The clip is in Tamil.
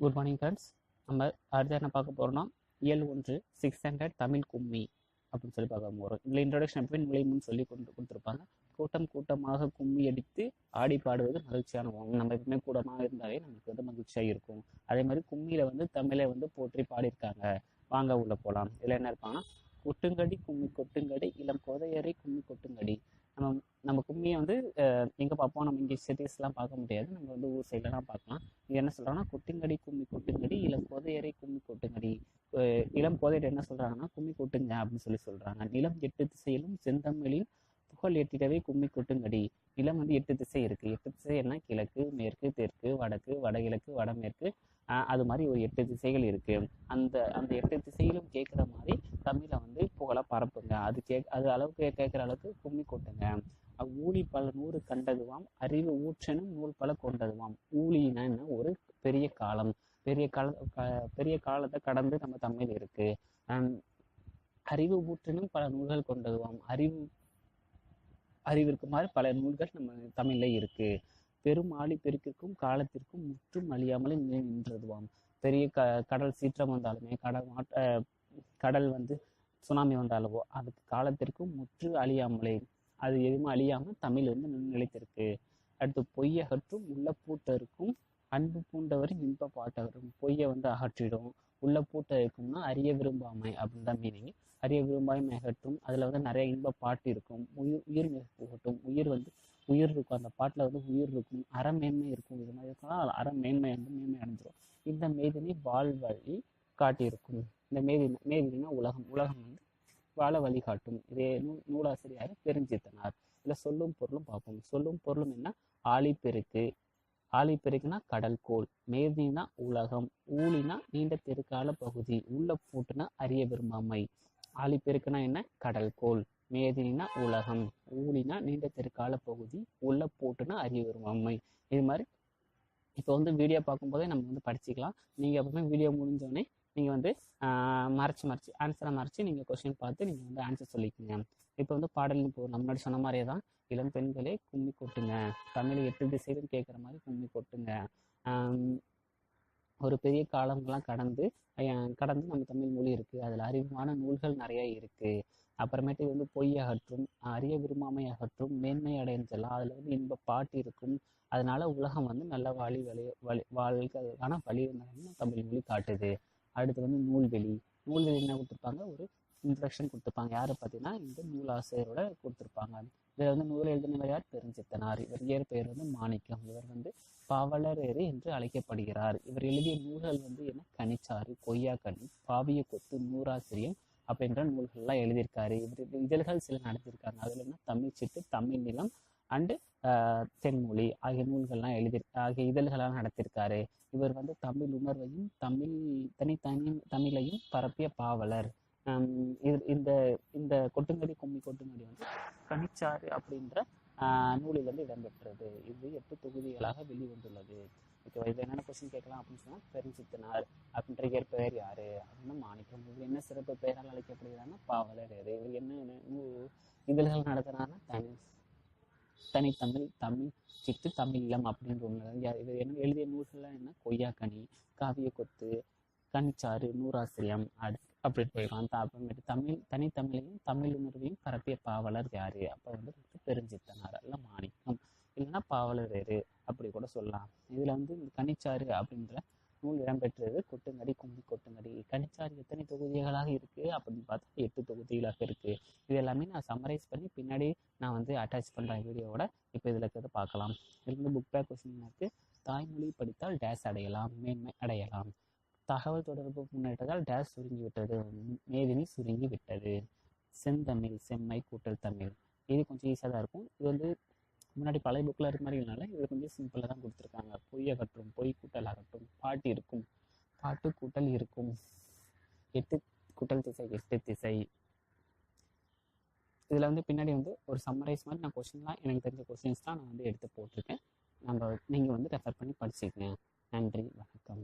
Good morning friends. நம்ம அடுத்து என்ன பார்க்க போகிறோம்னா இயல் 1 600 தமிழ் கும்மி அப்படின்னு சொல்லி பார்க்க போகிறோம். இதில் இன்ட்ரடக்ஷன் எப்படி நுழையும்னு சொல்லி கொடுத்துருப்பாங்க. கூட்டம் கூட்டமாக கும்மி அடித்து ஆடி பாடுவது மகிழ்ச்சியான ஒன்று. நம்ம எப்பவுமே கூட்டமாக இருந்தாலே நமக்கு வந்து மகிழ்ச்சியாக இருக்கும். அதே மாதிரி கும்மியில் வந்து தமிழை வந்து போற்றி பாடியிருக்காங்க. வாங்க உள்ள போகலாம். இதில் என்ன இருப்பாங்கன்னா, கொட்டுங்கடி கும்மி கொட்டுங்கடி இளம் கோதையரை கும்மி கொட்டுங்கடி. நம்ம நம்ம கும்மியை வந்து எங்கே பார்ப்போம்? நம்ம இங்கே சிட்டிஸ்லாம் பார்க்க முடியாது. நம்ம வந்து ஊர் சைட்லாம் பார்க்கலாம். இது என்ன சொல்கிறாங்கன்னா, கொட்டுங்கடி கும்மி கொட்டுங்கடி இளம் கோதையரை கும்மி கொட்டுங்கடி. இளம் கோதையர் என்ன சொல்கிறாங்கன்னா, கும்மி கொட்டுங்க அப்படின்னு சொல்கிறாங்க. நிலம் 8 திசையிலும் செந்தமிழின் புகழ் எட்டிடவே கும்மி கொட்டுங்கடி. நிலம் வந்து 8 திசை இருக்குது. 8 திசை என்ன? கிழக்கு, மேற்கு, தெற்கு, வடக்கு, வடகிழக்கு, வடமேற்கு. அது மாதிரி ஒரு 8 திசைகள் இருக்குது. அந்த அந்த 8 திசையிலும் கேட்குற மாதிரி தமிழை வந்து புகழ பரப்புங்க. அது அளவுக்கு கேட்குற அளவுக்கு கும்மி கொட்டுங்க. ஊழி பல நூறு கண்டதுவாம் அறிவு ஊற்றனும் நூல் பல கொண்டதுவாம். ஊழினா என்ன? ஒரு பெரிய காலம். பெரிய காலத்தை கடந்து நம்ம தமிழ் இருக்கு. அறிவு ஊற்றனும் பல நூல்கள் கொண்டதுவாம். அறிவிற்கு மாதிரி பல நூல்கள் நம்ம தமிழ்ல இருக்கு. பெரும் ஆழி பெருக்கிற்கும் காலத்திற்கும் முற்றும் அழியாமலே நின்றதுவாம். பெரிய கடல் சீற்றம் வந்தாலுமே, கடல் வந்து சுனாமி வந்தாலவோ அதுக்கு காலத்திற்கும் முற்று அழியாமலே, அது எதுவுமே அழியாம தமிழ் வந்து நிலைத்திருக்கு. அடுத்து பொய் அகற்றும் உள்ள பூட்டருக்கும் அன்பு பூண்டவரின் இன்ப பாட்டவரும். பொய்யை வந்து அகற்றிடும். உள்ள பூட்ட இருக்கும்னா அறிய விரும்பாமை அப்படின்னு தான் மீனிங். அறிய விரும்பாமை அகற்றும். அதுல வந்து நிறைய இன்ப பாட்டு இருக்கும். உயிர் மிக புகட்டும். உயிர் இருக்கும். அந்த பாட்டுல வந்து உயிர் இருக்கும். அறமேன்மை இருக்கும். இது மாதிரி இருக்கலாம். அறமேன்மை வந்து மேன்மை அடைஞ்சிரும். இந்த மேதினி வாழ்வழி காட்டியிருக்கும். இந்த மேதினா உலகம் வந்து வாழ வழிகாட்டும். இதே நூலாசிரியர் பெருஞ்சித்தனார். இதுல சொல்லும் பொருளும் பார்ப்போம். சொல்லும் பொருளும் என்ன? ஆழிப்பெருக்கு. ஆழிப்பெருக்குனா கடல் கோள். மேதினா உலகம். ஊழினா நீண்ட தெருக்கால பகுதி. உள்ள பூட்டுனா அறிய விரும்பாமை. ஆழிப்பெருக்குனா என்ன? கடல் கோள். மேதினா உலகம். ஊழினா நீண்ட தெருக்கால பகுதி. உள்ள பூட்டுனா அறிய விரும்பாமை. இது மாதிரி இப்போ வந்து வீடியோ பார்க்கும்போதே நம்ம வந்து படிச்சுக்கலாம். நீங்கள் எப்பவுமே வீடியோ முடிஞ்சோடனே நீங்கள் வந்து மறைச்சி ஆன்சரை மறைச்சி நீங்கள் கொஸ்டின் பார்த்து நீங்கள் வந்து ஆன்சர் சொல்லிக்கோங்க. இப்போ வந்து பாடல்னு நம்ம முன்னாடி சொன்ன மாதிரியே தான். இளம் பெண்களே கும்மி கொட்டுங்க. தமிழ் 8 திசையிலும் கேட்குற மாதிரி கும்மி கொட்டுங்க. ஒரு பெரிய காலங்கள்லாம் கடந்து நம்ம தமிழ் மொழி இருக்குது. அதில் அறிவான நூல்கள் நிறைய இருக்குது. அப்புறமேட்டு வந்து பொய் அகற்றும், அறிய விரும்பாமை அகற்றும், மேன்மை அடைஞ்சலாம். அதில் வந்து இன்ப பாட்டு இருக்கும். அதனால உலகம் வந்து நல்ல வாழ்க்கைக்கான வழி தமிழ் மொழி காட்டுது. அடுத்து வந்து நூல்வெளி என்ன கொடுத்துருப்பாங்க? ஒரு இன்ட்ரடக்ஷன் கொடுத்துருப்பாங்க. யாரை பார்த்தீங்கன்னா இந்த நூலாசிரியரோட கொடுத்துருப்பாங்க. இதில் வந்து நூல் எழுதினவர் யார்? பெருஞ்சித்தனார். இவர் இயற்பெயர் வந்து மாணிக்கம். இவர் வந்து பாவலரேறு என்று அழைக்கப்படுகிறார். இவர் எழுதிய நூல்கள் வந்து என்ன? கனிச்சாறு, கொய்யாக்கனி, பாவிய கொத்து, நூறாசிரியம் அப்படின்ற நூல்கள்லாம் எழுதியிருக்காரு. இவர் இதழ்கள் சில நடத்தியிருக்காங்க. அதுல என்ன? தமிழ் சிட்டு, தமிழ் நிலம் அண்டு தென்மொழி ஆகிய நூல்கள்லாம் ஆகிய இதழ்களாக நடத்தியிருக்காரு. இவர் வந்து தமிழ் உணர்வையும் தமிழையும் பரப்பிய பாவலர். இந்த இந்த கொட்டுங்கடி கும்மி கொட்டுங்கடி வந்து கனிச்சாறு அப்படின்ற நூலில் வந்து இடம்பெற்றது. இது 8 தொகுதிகளாக வெளிவந்துள்ளது. ஓகேவா? இது என்னென்ன கொஸ்டின் கேட்கலாம் அப்படின்னு சொன்னால், பெருஞ்சித்தனார் அப்படின்ற இயற்பெயர் யாரு அப்படின்னா மாணிக்கம். இவர் என்ன சிறப்பு பெயரால் அழைக்கப்படுகிறாருன்னா பாவலர். இவர் என்ன இதழ்கள் நடத்துறாருன்னா தனித்தமிழ், தமிழ் சிட்டு, தமிழ் இளம் அப்படின்ற ஒன்று. இவர் என்ன எழுதிய நூல்கள்லாம் என்ன? கொய்யாக்கனி, காவிய கொத்து, கனிச்சாறு, நூறாசிரியம் அப்படின்னு போயிடலாம். அப்புறமேட்டு தனித்தமிழையும் தமிழ் உணர்வையும் பரப்பிய பாவலர் யாரு? அப்போ வந்து பெருஞ்சித்தனார் அல்ல மாணிக்கம். இல்லைன்னா பாவலரேறு அப்படி கூட சொல்லலாம். இதுல வந்து இந்த கனிச்சாறு அப்படின்ற நூல் இடம்பெற்றது. கொட்டுங்கடி கும்மி கொட்டுங்கடி. கனிச்சாறு எத்தனை தொகுதிகளாக இருக்கு அப்படின்னு பார்த்தா 8 தொகுதிகளாக இருக்கு. இது எல்லாமே நான் சம்மரைஸ் பண்ணி பின்னாடி நான் வந்து அட்டாச் பண்றேன் வீடியோவோட. இப்போ இதுல இருக்கிறத பார்க்கலாம். இதுல இருந்து புக் பேக் கொஸ்டின் இருக்கு. தாய்மொழி படித்தால் டேஸ் அடையலாம், மேன்மை அடையலாம். தகவல் தொடர்பு முன்னேற்றத்தால் டேஸ் சுருங்கி விட்டது, மேதினி சுருங்கி விட்டது. செந்தமிழ், செம்மை கூட்டல் தமிழ். இது கொஞ்சம் ஈஸியாக தான் இருக்கும். இது வந்து முன்னாடி பழைய புக்கில் இருக்க மாதிரி இல்லைனால இது கொஞ்சம் சிம்பிளாக தான் கொடுத்துருக்காங்க. பொய் அகற்றும், பொய் கூட்டல் அகற்றும். பாட்டு இருக்கும், பாட்டு கூட்டல் இருக்கும். 8 கூட்டல் திசை 8 திசை. இதில் வந்து பின்னாடி வந்து ஒரு சம்மரைஸ் மாதிரி நான் கொஸ்டின்லாம் எனக்கு தெரிஞ்ச கொஸ்டின்ஸ் தான் நான் வந்து எடுத்து போட்டிருக்கேன். நீங்கள் வந்து ரெஃபர் பண்ணி படிச்சுக்கங்க. நன்றி, வணக்கம்.